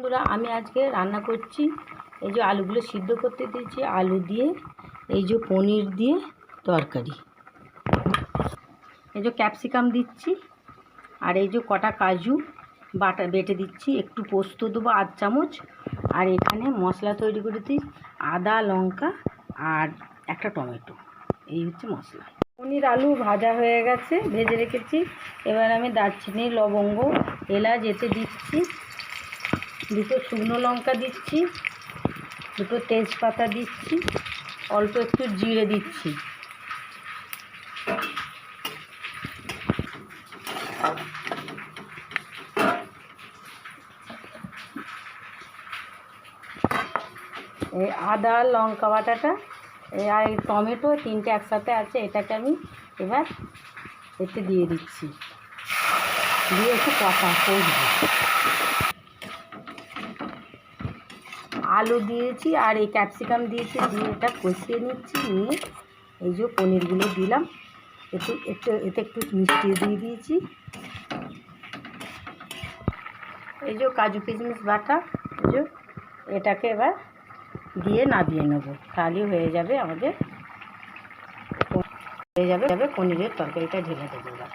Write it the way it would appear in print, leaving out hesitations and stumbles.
বন্ধুরা, আমি আজকে রান্না করছি। এই যে আলুগুলো সিদ্ধ করতে দিয়েছি, আলু দিয়ে এই যে পনির দিয়ে তরকারি। এই যে ক্যাপসিকাম দিচ্ছি, আর এই যে কটা কাজু বেটে দিচ্ছি, একটু পোস্ত দেবো 8 চামচ, আর এখানে মশলা তৈরি করে দিই আদা লঙ্কা আর একটা টমেটো। এই হচ্ছে মশলা। পনির আলু ভাজা হয়ে গেছে, ভেজে রেখেছি। এবার আমি দারচিনি লবঙ্গ এলাচ এতে দিচ্ছি, দুটো শুকনো লঙ্কা দিচ্ছি, দুটো তেজপাতা দিচ্ছি, অল্প একটু জিরে দিচ্ছি। এই আদা লঙ্কা বাটাটা আর এই টমেটো তিনটে একসাথে আছে, এটাকে আমি এবার এতে দিয়ে দিচ্ছি, দিয়ে একটু কষা করব। আলু দিয়েছি আর এই ক্যাপসিকাম দিয়েছি, দিয়ে এটা কষিয়ে নিচ্ছি। নিয়ে এই যে পনিরগুলো দিলাম, এতে একটু মিষ্টি দিয়ে দিয়েছি। এই যে কাজু কিশমিশ বাটা, এই যে এটাকে এবার দিয়ে নামিয়ে নেব, তাহলেই হয়ে যাবে আমাদের পনিরের তরকারিটা ঢেলে দেবো এবার।